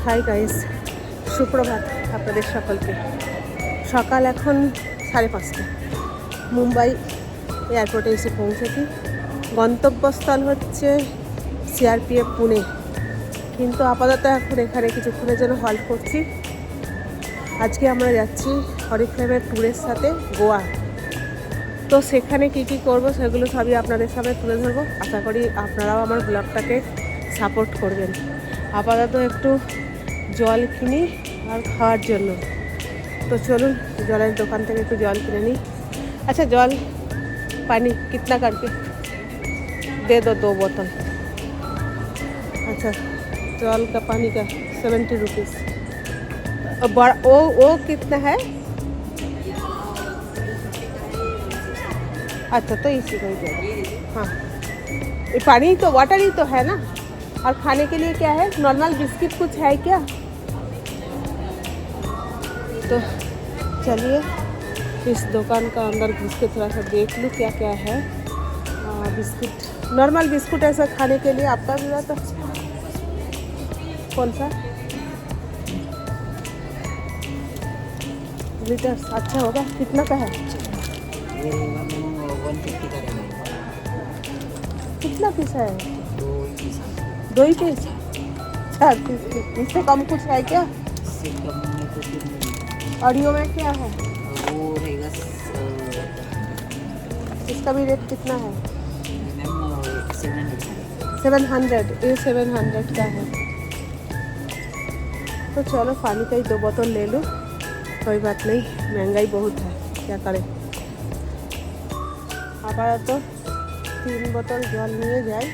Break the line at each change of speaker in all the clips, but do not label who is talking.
Hi guys, সুপ্রভাত আপনাদের সকলকে। সকাল এখন 5:30। মুম্বাই এয়ারপোর্টে এসে পৌঁছেছি। গন্তব্যস্থল হচ্ছে সিআরপিএফ পুনে, কিন্তু আপাতত এখন এখানে কিছুক্ষণের জন্য হল্ট করছি। আজকে আমরা যাচ্ছি অরিফ্লেমের ট্যুরের সাথে গোয়া। তো সেখানে কী কী করবো সেগুলো সবই আপনাদের সামনে তুলে ধরবো। আশা করি আপনারাও আমার ব্লগটাকে সাপোর্ট করবেন। আপাতত একটু জল কিনি আর খাওয়ার জন্য। তো চলুন জলের দোকান থেকে একটু জল কিনে নিই। আচ্ছা, জল পানি कितना करके दे दो 2 बोतल। अच्छा, जल का पानी का 70 रुपीज़। वो कितना है? अच्छा, तो इसी को ही दे दो। हाँ, ये पानी तो वाटर ही तो है ना। और खाने के लिए क्या है? नॉर्मल बिस्किट कुछ है क्या? तो चलिए इस दुकान का अंदर घुस के थोड़ा सा देख लूँ क्या क्या है। बिस्किट, नॉर्मल बिस्कुट ऐसा खाने के लिए आपका भी हुआ तो कौन सा लीटर अच्छा होगा? कितना का है? कितना पीस है? 2 ही पीस। 4 पीस। इससे कम कुछ है क्या? ऑडियो में क्या है?
वो रहेगा
इसका भी रेट कितना है?
700।
ये 700 का है। तो चलो पानी का ही 2 बोतल ले लूँ, कोई बात नहीं, महंगाई बहुत है, क्या करें। আপাতত 3 বোতল জল নিয়ে যাই,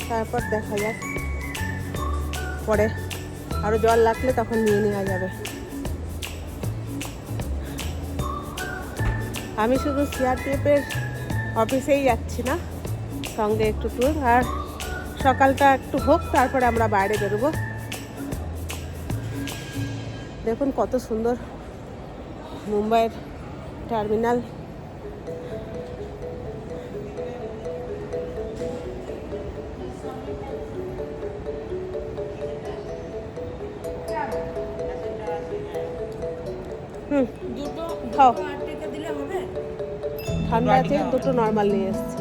তারপর দেখা যাক, পরে আরও জল লাগলে তখন নিয়ে নেওয়া যাবে। আমি শুধু সিআরপিএফের অফিসেই যাচ্ছি না, সঙ্গে একটু ট্যুর। আর সকালটা একটু হোক, তারপরে আমরা বাইরে বেরোবো। দেখুন কত সুন্দর মুম্বাইয়ের টার্মিনাল। খাও, ঠান্ডা আছে, দুটো নর্মাল নিয়ে এসছি।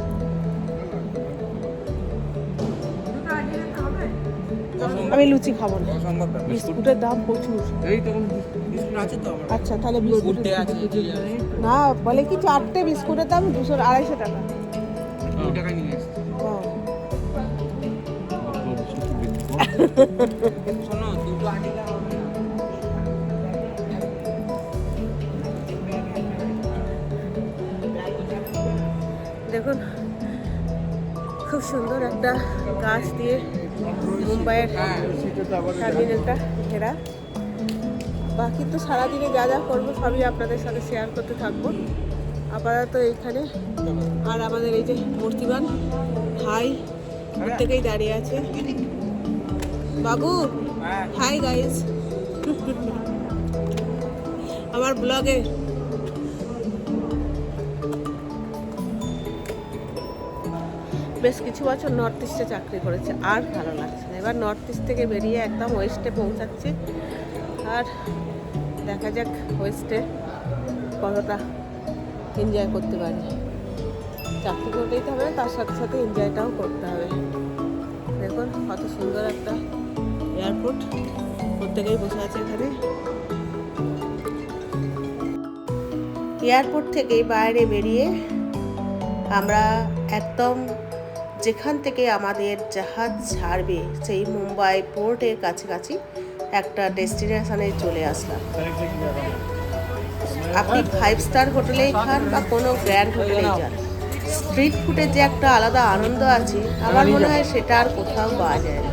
আমি লুচি খাবো না, বিস্কুটের দাম প্রচুর। আচ্ছা, তাহলে বিস্কুট না, বলে কি 4টে বিস্কুটের দাম 200-250 টাকা। দেখুন খুব সুন্দর একটা গাছ দিয়ে মুম্বাইয়ের টার্মিনালটা ঘেরা। বাকি তো সারাদিনে যা যা করবো সবই আপনাদের সাথে শেয়ার করতে থাকবো। আপাতত এইখানে আর আমাদের এই যে মূর্তিমান ভাই প্রত্যেকেই দাঁড়িয়ে আছে। বাবু হাই গাইস, আমার ব্লগে বেশ কিছু বছর নর্থ ইস্টে চাকরি করেছে, আর ভালো লাগছে না। এবার নর্থ ইস্ট থেকে বেরিয়ে একদম ওয়েস্টে পৌঁছাচ্ছি। আর দেখা যাক ওয়েস্টে কতটা এনজয় করতে পারি। চাকরি করতেই তো হবে, তার সাথে সাথে এনজয়টাও করতে হবে। দেখুন কত সুন্দর একটা এয়ারপোর্ট, প্রত্যেকেই বসে আছে এখানে। এয়ারপোর্ট থেকে বাইরে বেরিয়ে আমরা একদম যেখান থেকে আমাদের জাহাজ ছাড়বে সেই মুম্বাই পোর্টের কাছাকাছি একটা ডেস্টিনেশনে চলে আসলাম। আপনি 5 স্টার হোটেলেই খান বা কোনো গ্র্যান্ড হোটেলেই যান, স্ট্রিট ফুডের যে একটা আলাদা আনন্দ আছে, আমার মনে হয় সেটা আর কোথাও পাওয়া যায় না।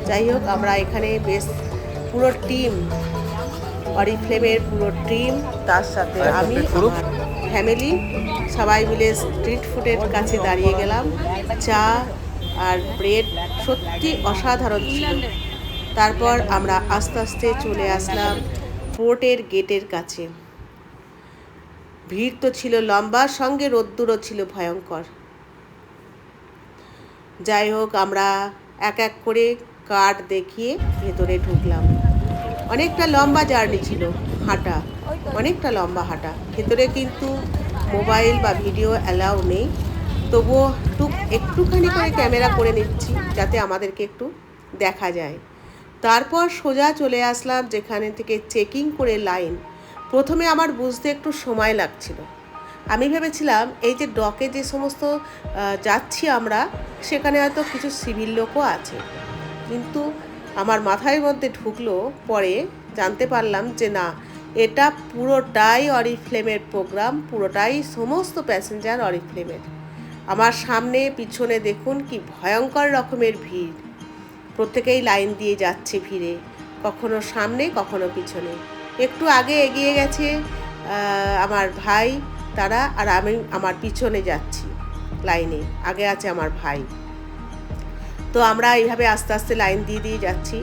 যাই হোক, আমরা এখানে বেশ পুরো টিম, অরিফ্লেমের পুরো টিম, তার সাথে আমি, আমার ফ্যামিলি সবাই মিলে স্ট্রিট ফুডের কাছে দাঁড়িয়ে গেলাম। চা আর ব্রেড সত্যি অসাধারণ ছিল। তারপর আমরা আস্তে আস্তে চলে আসলাম পোর্টের গেটের কাছে। ভিড় তো ছিল লম্বা, সঙ্গে রোদ্দুরও ছিল ভয়ঙ্কর। যাই হোক, আমরা এক এক করে কার্ড দেখিয়ে ভেতরে ঢুকলাম। অনেকটা লম্বা জার্নি ছিল, হাঁটা, অনেকটা লম্বা হাঁটা। ভেতরে কিন্তু মোবাইল বা ভিডিও অ্যালাউ নেই, তবুও একটুখানি করে ক্যামেরা করে নিচ্ছি যাতে আমাদেরকে একটু দেখা যায়। তারপর সোজা চলে আসলাম যেখানে থেকে চেকিং করে লাইন। প্রথমে আমার বুঝতে একটু সময় লাগছিল। আমি ভেবেছিলাম এই যে ডকে যে সমস্ত যাচ্ছি আমরা, সেখানে হয়তো কিছু সিভিল লোকও আছে, কিন্তু আমার মাথার মধ্যে ঢুকলো, পরে জানতে পারলাম যে না, এটা পুরোটাই অরিফ্লেমের প্রোগ্রাম, পুরোটাই সমস্ত প্যাসেঞ্জার অরিফ্লেমের। আমার সামনে পিছনে দেখুন কি ভয়ঙ্কর রকমের ভিড়, প্রত্যেকেই লাইন দিয়ে যাচ্ছে ভিড়ে, কখনো সামনে কখনো পিছনে। একটু আগে এগিয়ে গেছে আমার ভাই তারা, আর আমি আমার পিছনে যাচ্ছি লাইনে, আগে আছে আমার ভাই। তো আমরা এইভাবে আস্তে আস্তে লাইন দিয়ে দিয়ে যাচ্ছি।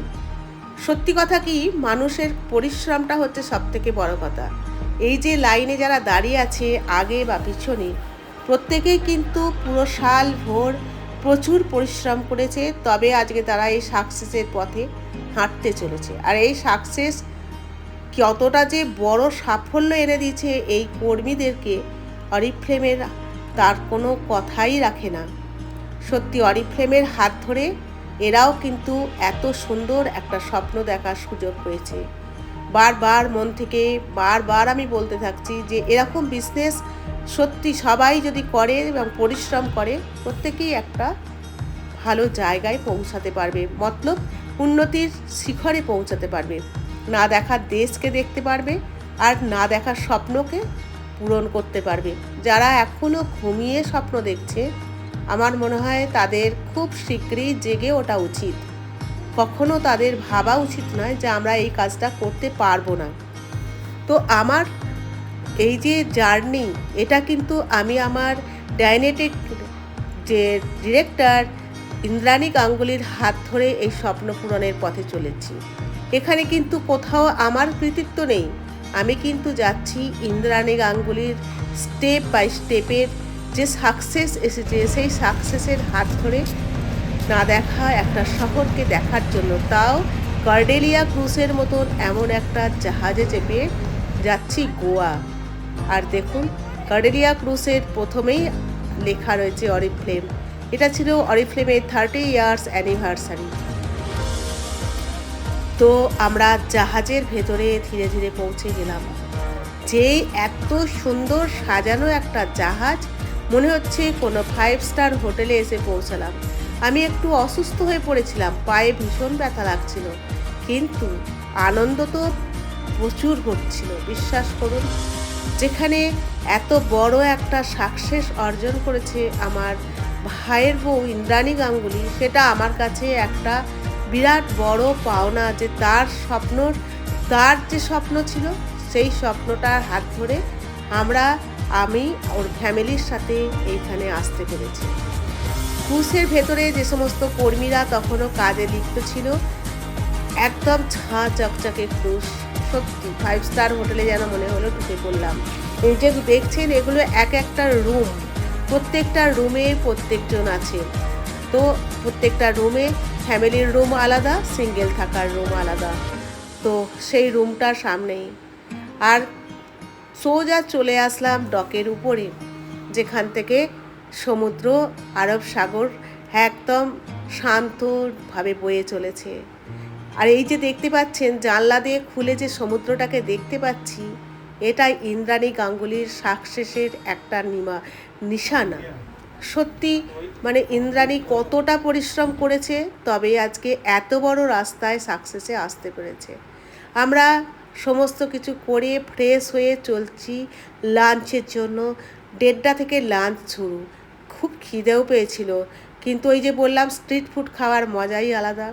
সত্যি কথা কি, মানুষের পরিশ্রমটা হচ্ছে সবথেকে বড় কথা। এই যে লাইনে যারা দাঁড়িয়ে আছে আগে বা পিছনে, প্রত্যেকেই কিন্তু পুরো সাল ভোর প্রচুর পরিশ্রম করেছে, তবে আজকে তারা এই সাকসেসের পথে হাঁটতে চলেছে। আর এই সাকসেস কতটা যে বড় সাফল্য এনে দিয়েছে এই কর্মীদেরকে অরিফ্লেমের, তার কোনো কথাই রাখে না। সত্যি অরিফ্লেমের হাত ধরে এরাও কিন্তু এত সুন্দর একটা স্বপ্ন দেখার সুযোগ পেয়েছে। বারবার মন থেকে বারবার আমি বলতে থাকছি যে এরকম বিজনেস সত্যি সবাই যদি করে এবং পরিশ্রম করে, প্রত্যেকেই একটা ভালো জায়গায় পৌঁছাতে পারবে, মতলব উন্নতির শিখরে পৌঁছাতে পারবে, না দেখার দেশকে দেখতে পারবে, আর না দেখার স্বপ্নকে পূরণ করতে পারবে। যারা এখনও ঘুমিয়ে স্বপ্ন দেখছে, আমার মনে হয় তাদের খুব শীঘ্রই জেগে ওঠা উচিত। কখনো তাদের ভাবা উচিত নয় যে আমরা এই কাজটা করতে পারবো না। তো আমার এই যে জার্নি, এটা কিন্তু আমি আমার ডাইনেটিক যে ডিরেক্টর ইন্দ্রাণী গাঙ্গুলির হাত ধরে এই স্বপ্ন পূরণের পথে চলেছি। এখানে কিন্তু কোথাও আমার কৃতিত্ব নেই, আমি কিন্তু যাচ্ছি ইন্দ্রাণী গাঙ্গুলির স্টেপ বাই স্টেপের যে সাকসেস এসেছে, সেই সাকসেসের হাত ধরে না দেখা একটা শহরকে দেখার জন্য, তাও কর্ডেলিয়া ক্রুজের মতন এমন একটা জাহাজে চেপে যাচ্ছি গোয়া। আর দেখুন, কর্ডেলিয়া ক্রুজের প্রথমেই লেখা রয়েছে অরিফ্লেম। এটা ছিল অরিফ্লেমের 30 ইয়ার্স অ্যানিভার্সারি। তো আমরা জাহাজের ভেতরে ধীরে ধীরে পৌঁছে গেলাম। যে এত সুন্দর সাজানো একটা জাহাজ, মনে হচ্ছে কোনো 5 স্টার হোটেলে এসে পৌঁছালাম। আমি একটু অসুস্থ হয়ে পড়েছিলাম, পায়ে ভীষণ ব্যথা লাগছিল, কিন্তু আনন্দ তো প্রচুর হচ্ছিল। বিশ্বাস করুন, যেখানে এত বড় একটা সাকসেস অর্জন করেছে আমার ভাইয়ের বউ ইন্দ্রাণী গাঙ্গুলি, সেটা আমার কাছে একটা বিরাট বড় পাওনা, যে তার যে স্বপ্ন ছিল, সেই স্বপ্নটার হাত ধরে আমি ওর ফ্যামিলির সাথে এইখানে আসতে পেরেছি। ক্রুজের ভেতরে যে সমস্ত কর্মীরা তখনও কাজে লিপ্ত ছিল, একদম ঝাঁ চকচকে ক্রুজ, সত্যি 5 স্টার হোটেলে যেন মনে হলো ঢুকে পড়লাম। এই যে দেখছেন, এগুলো এক একটা রুম, প্রত্যেকটা রুমে প্রত্যেকজন আছে। তো প্রত্যেকটা রুমে ফ্যামিলির রুম আলাদা, সিঙ্গেল থাকার রুম আলাদা। তো সেই রুমটার সামনেই আর সোজা চলে আসলাম ডকের উপরে, যেখান থেকে সমুদ্র, আরব সাগর একদম শান্তভাবে বয়ে চলেছে। আর এই যে দেখতে পাচ্ছেন, জানলা দিয়ে খুলে যে সমুদ্রটাকে দেখতে পাচ্ছি, এটাই ইন্দ্রাণী গাঙ্গুলির সাকসেসের একটা নিশানা। সত্যি মানে ইন্দ্রাণী কতটা পরিশ্রম করেছে, তবে আজকে এত বড় রাস্তায় সাকসেসে আসতে পেরেছে। আমরা সমস্ত কিছু করে ফ্রেশ হয়ে চলছি লাঞ্চের জন্য। 1:30 থেকে লাঞ্চ শুরু। খুব খিদেও পেয়েছিল, কিন্তু ওই যে বললাম, স্ট্রিট ফুড খাওয়ার মজাই আলাদা।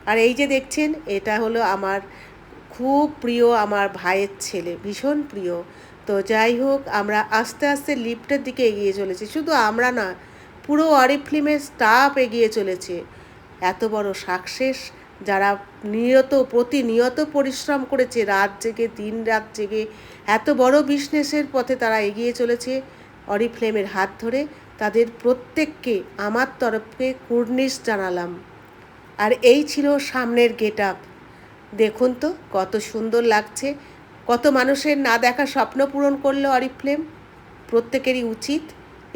আর এই যে দেখছেন, এটা হলো আমার খুব প্রিয় আমার ভাইয়ের ছেলে, ভীষণ প্রিয়। তো যাই হোক, আমরা আস্তে আস্তে লিফটের দিকে এগিয়ে চলেছি। শুধু আমরা না, পুরো অরিফ্লেমের স্টাফ এগিয়ে চলেছে। এত বড় সাকসেস, যারা প্রতিনিয়ত পরিশ্রম করেছে, রাত জেগে দিন রাত জেগে এত বড় বিজনেসের পথে তারা এগিয়ে চলেছে অরিফ্লেমের হাত ধরে, তাদের প্রত্যেককে আমার তরফে কুর্নিশ জানালাম। আর এই ছিল সামনের গেট আপ। দেখুন তো কত সুন্দর লাগছে, কত মানুষের না দেখা স্বপ্ন পূরণ করলো অরিফ্লেম। প্রত্যেকেরই উচিত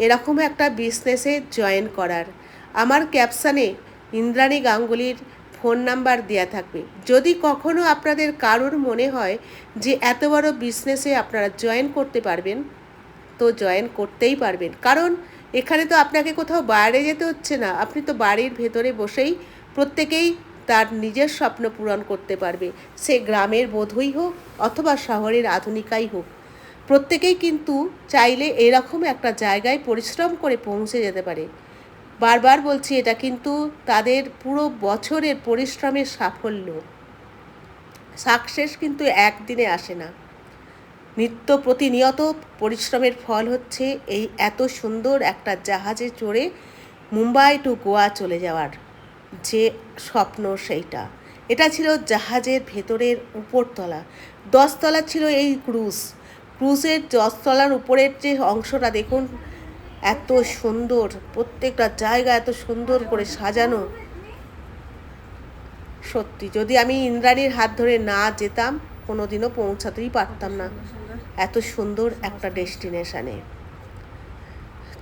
এরকম একটা বিজনেসে জয়েন করার। আমার ক্যাপশানে ইন্দ্রাণী গাঙ্গুলির ফোন নাম্বার দেওয়া থাকবে। যদি কখনো আপনাদের কারোর মনে হয় যে এত বড় বিজনেসে আপনারা জয়েন করতে পারবেন, তো জয়েন করতেই পারবেন। কারণ এখানে তো আপনাকে কোথাও বাইরে যেতে হচ্ছে না, আপনি তো বাড়ির ভেতরে বসেই প্রত্যেকেই তার নিজের স্বপ্ন পূরণ করতে পারবে। সে গ্রামের বধূই হোক অথবা শহরের আধুনিকাই হোক, প্রত্যেকেই কিন্তু চাইলে এরকম একটা জায়গায় পরিশ্রম করে পৌঁছে যেতে পারে। বারবার বলছি, এটা কিন্তু তাদের পুরো বছরের পরিশ্রমের সাফল্য। সাকসেস কিন্তু একদিনে আসে না, নিত্য প্রতিনিয়ত পরিশ্রমের ফল হচ্ছে এই এত সুন্দর একটা জাহাজে চড়ে মুম্বাই টু গোয়া চলে যাওয়ার যে স্বপ্ন, সেইটা। এটা ছিল জাহাজের ভেতরের উপরতলা। 10 তলা ছিল এই ক্রুজের 10 তলার উপরের যে অংশটা দেখুন, এত সুন্দর, প্রত্যেকটা জায়গা এত সুন্দর করে সাজানো। সত্যি যদি আমি ইন্দ্রাণীর হাত ধরে না যেতাম কোনোদিনও পৌঁছাতেই পারতাম না এত সুন্দর একটা ডেস্টিনেশানে।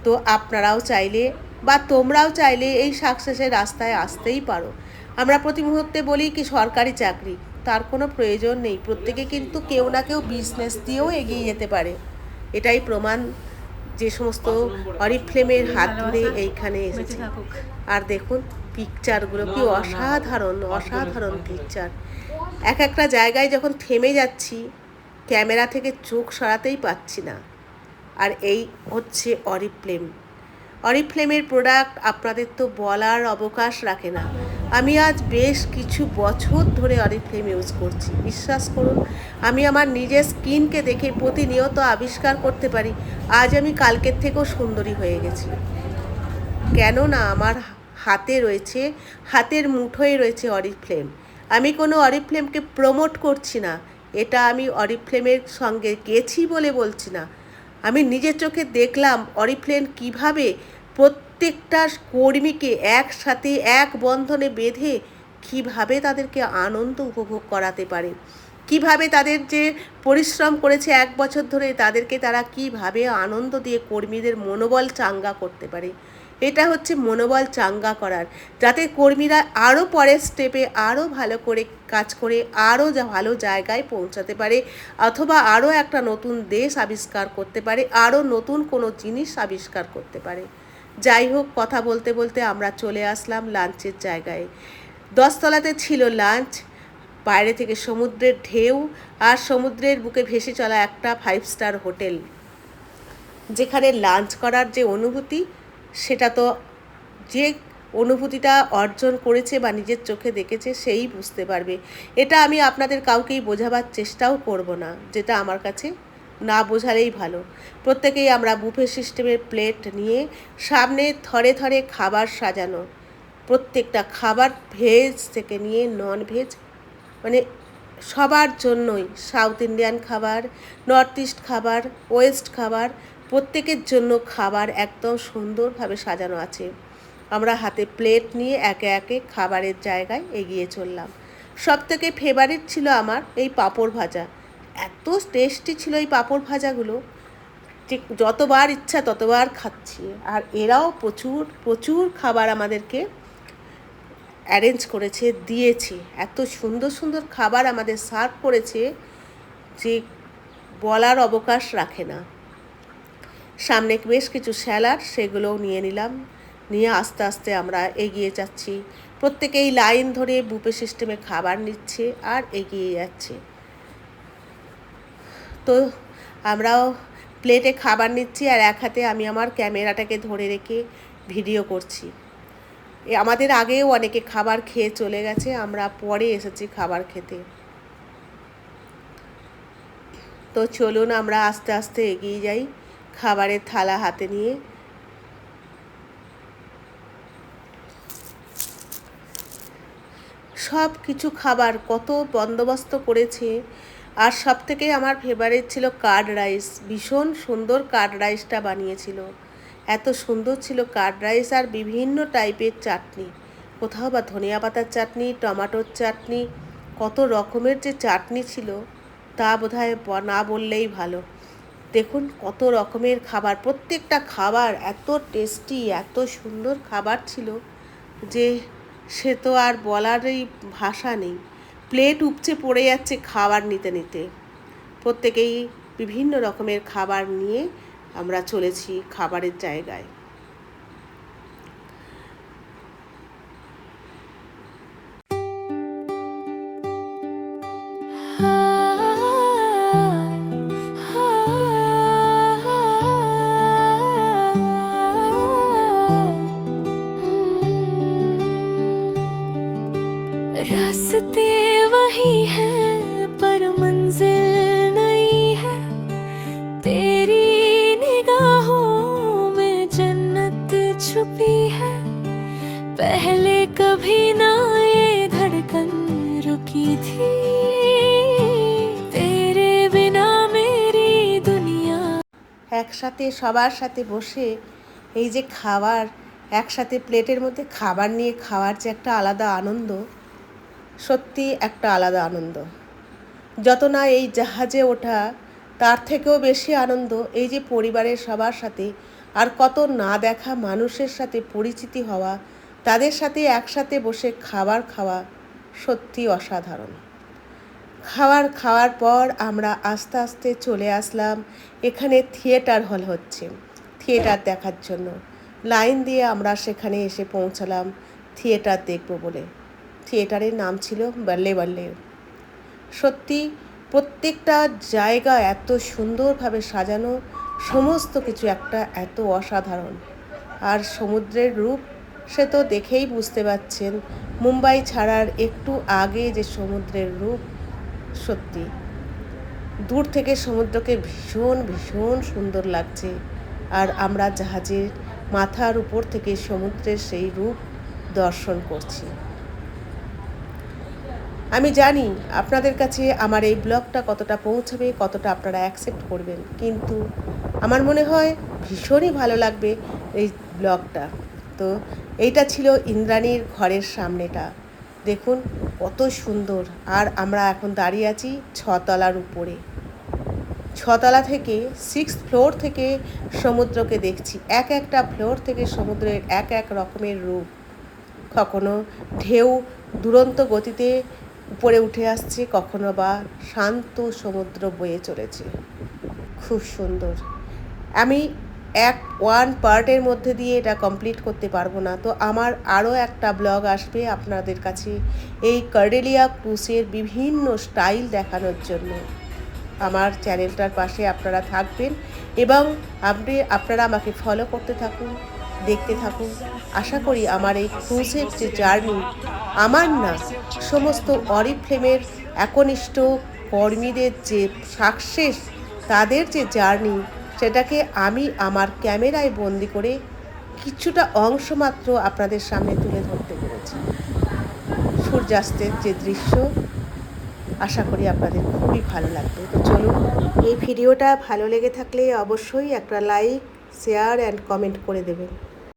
তো আপনারাও চাইলে বা তোমরাও চাইলে এই সাকসেসের রাস্তায় আসতেই পারো। আমরা প্রতি মুহূর্তে বলি কি সরকারি চাকরি, তার কোনো প্রয়োজন নেই। প্রত্যেকে কিন্তু কেউ না কেউ বিজনেস দিয়েও এগিয়ে যেতে পারে। এটাই প্রমাণ যে সমস্ত অরিফ্লেমের হাত ধরে এইখানে এসেছে। আর দেখুন পিকচারগুলো কি অসাধারণ, অসাধারণ পিকচার। এক একটা জায়গায় যখন থেমে যাচ্ছি, ক্যামেরা থেকে চোখ সরাতেই পাচ্ছি না। আর এই হচ্ছে অরিফ্লেমের প্রোডাক্ট আপনাদের তো বলার অবকাশ রাখে না। আমি আজ বেশ কিছু বছর ধরে অরিফ্লেম ইউজ করছি। বিশ্বাস করুন, আমি আমার নিজের স্কিনকে দেখে প্রতিনিয়ত আবিষ্কার করতে পারি আজ আমি কালকের থেকেও সুন্দরী হয়ে গেছি। কেননা আমার হাতে রয়েছে, হাতের মুঠোয় রয়েছে অরিফ্লেম। আমি কোনো অরিফ্লেমকে প্রমোট করছি না, এটা আমি অরিফ্লেমের সঙ্গে গেছি বলে বলছি না। আমি নিজের চোখে দেখলাম অরিফ্লেম কিভাবে প্রত্যেকটা কর্মীকে একসাথে এক বন্ধনে বেঁধে কিভাবে তাদেরকে আনন্দ উপভোগ করাতে পারে, কিভাবে তাদের যে পরিশ্রম করেছে 1 বছর ধরে তাদেরকে তারা কিভাবে আনন্দ দিয়ে কর্মীদের মনোবল চাঙ্গা করতে পারে। এটা হচ্ছে মনোবল চাঙ্গা করার, যাতে কর্মীরা আরও পরের স্টেপে আরও ভালো করে কাজ করে আরও ভালো জায়গায় পৌঁছাতে পারে, অথবা আরও একটা নতুন দেশ আবিষ্কার করতে পারে, আরও নতুন কোনো জিনিস আবিষ্কার করতে পারে। যাই হোক, কথা বলতে বলতে আমরা চলে আসলাম লাঞ্চের জায়গায়। 10 তলাতে ছিল লাঞ্চ। বাইরে থেকে সমুদ্রের ঢেউ আর সমুদ্রের বুকে ভেসে চলা একটা 5 স্টার হোটেল, যেখানে লাঞ্চ করার যে অনুভূতি, সেটা তো যে অনুভূতিটা অর্জন করেছে বা নিজের চোখে দেখেছে সেই বুঝতে পারবে। এটা আমি আপনাদের কাউকেই বোঝাবার চেষ্টাও করব না, যেটা আমার কাছে না বোঝালেই ভালো। প্রত্যেকেই আমরা বুফে সিস্টেমের প্লেট নিয়ে সামনে থরে থরে খাবার সাজানো, প্রত্যেকটা খাবার ভেজ থেকে নিয়ে নন ভেজ, মানে সবার জন্যই, সাউথ ইন্ডিয়ান খাবার, নর্থ ইস্ট খাবার, ওয়েস্ট খাবার, প্রত্যেকের জন্য খাবার একদম সুন্দরভাবে সাজানো আছে। আমরা হাতে প্লেট নিয়ে একে একে খাবারের জায়গায় এগিয়ে চললাম। সবথেকে ফেভারিট ছিল আমার এই পাঁপড় ভাজা। এত টেস্টি ছিল এই পাঁপড় ভাজাগুলো, ঠিক যতবার ইচ্ছা ততবার খাচ্ছি। আর এরাও প্রচুর প্রচুর খাবার আমাদেরকে অ্যারেঞ্জ করেছে, দিয়েছে। এত সুন্দর সুন্দর খাবার আমাদের সার্ভ করেছে যে বলার অবকাশ রাখে না। সামনে বেশ কিছু স্যালাড, সেগুলোও নিয়ে নিলাম। নিয়ে আস্তে আস্তে আমরা এগিয়ে যাচ্ছি। প্রত্যেকেই লাইন ধরে বুফে সিস্টেমে খাবার নিচ্ছে আর এগিয়ে যাচ্ছে। তো আমরাও প্লেটে খাবার নিচ্ছি আর এক হাতে আমি আমার ক্যামেরাটাকে ধরে রেখে ভিডিও করছি। আমাদের আগেও অনেকে খাবার খেয়ে চলে গেছে, আমরা পরে এসেছি খাবার খেতে। তো চলুন আমরা আস্তে আস্তে এগিয়ে যাই খাবারের থালা হাতে নিয়ে। সব কিছু খাবার কত বন্দোবস্ত করেছে। আর সব থেকে আমার ফেভারিট ছিল কার্ড রাইস। ভীষণ সুন্দর কার্ড রাইসটা বানিয়েছিল, এত সুন্দর ছিল কার্ড রাইস। আর বিভিন্ন টাইপের চাটনি, কোথাও বা ধনিয়া পাতার চাটনি, টমেটোর চাটনি, কত রকমের যে চাটনি ছিল তা বোধহয় না বললেই ভালো। দেখুন কত রকমের খাবার, প্রত্যেকটা খাবার এত টেস্টি, এত সুন্দর খাবার ছিল যে সে তো আর বলারই ভাষা নেই। প্লেট উপচে পড়ে যাচ্ছে খাবার নিতে নিতে। প্রত্যেকেই বিভিন্ন রকমের খাবার নিয়ে আমরা চলেছি খাবারের জায়গায়।
रास्ते वही हैं पर मंजिल नई है, तेरी निगाहों में जन्नत छुपी है। पहले कभी ना ये धड़कन रुकी थी, तेरे बिना मेरी दुनिया।
একসাথে সবার সাথে বসে এই যে খাবার, একসাথে প্লেটের মধ্যে খাবার নিয়ে খাওয়ার যে একটা আলাদা আনন্দ, সত্যি একটা আলাদা আনন্দ। যত না এই জাহাজে ওঠা, তার থেকেও বেশি আনন্দ এই যে পরিবারের সবার সাথে আর কত না দেখা মানুষের সাথে পরিচিতি হওয়া, তাদের সাথে একসাথে বসে খাবার খাওয়া সত্যি অসাধারণ। খাওয়ার পর আমরা আস্তে আস্তে চলে আসলাম, এখানে থিয়েটার হল হচ্ছে, থিয়েটার দেখার জন্য লাইন দিয়ে আমরা সেখানে এসে পৌঁছালাম থিয়েটার দেখব বলে। থিয়েটারের নাম ছিল বাল্লে বাল্লে। সত্যি প্রত্যেকটা জায়গা এত সুন্দরভাবে সাজানো, সমস্ত কিছু একটা এত অসাধারণ। আর সমুদ্রের রূপ সে তো দেখেই বুঝতে পারছেন, মুম্বাই ছাড়ার একটু আগে যে সমুদ্রের রূপ, সত্যি দূর থেকে সমুদ্রকে ভীষণ ভীষণ সুন্দর লাগছে। আর আমরা জাহাজের মাথার উপর থেকে সমুদ্রের সেই রূপ দর্শন করছি। আমি জানি আপনাদের কাছে আমার এই ব্লগটা কতটা পৌঁছাবে, কতটা আপনারা অ্যাকসেপ্ট করবেন, কিন্তু আমার মনে হয় ভীষণই ভালো লাগবে এই ব্লগটা। তো এইটা ছিল ইন্দ্রাণীর ঘরের সামনেটা, দেখুন কত সুন্দর। আর আমরা এখন দাঁড়িয়ে আছি 6 তলার উপরে। 6 তলা থেকে 6th ফ্লোর থেকে সমুদ্রকে দেখছি। এক একটা ফ্লোর থেকে সমুদ্রের এক এক রকমের রূপ। কখনো ঢেউ দুরন্ত গতিতে উপরে উঠে আসছে, কখনো বা শান্ত সমুদ্র বয়ে চলেছে। খুব সুন্দর। আমি ওয়ান পার্টের মধ্যে দিয়ে এটা কমপ্লিট করতে পারবো না, তো আমার আরও একটা ব্লগ আসবে আপনাদের কাছে এই কার্ডেলিয়া ক্রুজের বিভিন্ন স্টাইল দেখানোর জন্য। আমার চ্যানেলটার পাশে আপনারা থাকবেন এবং আপনারা আমাকে ফলো করতে থাকুন, দেখতে থাকুন। আশা করি আমার এই ক্রুজের যে জার্নি, আমার না সমস্ত অরিফ্লেমের একনিষ্ঠ কর্মীদের যে সাকসেস, তাদের যে জার্নি, সেটাকে আমি আমার ক্যামেরায় বন্দি করে কিছুটা অংশ মাত্র আপনাদের সামনে তুলে ধরতে পেরেছি। সূর্যাস্তের যে দৃশ্য, আশা করি আপনাদের খুবই ভালো লাগবে। তো চলুন, এই ভিডিওটা ভালো লেগে থাকলে অবশ্যই একটা লাইক, শেয়ার অ্যান্ড কমেন্ট করে দেবেন।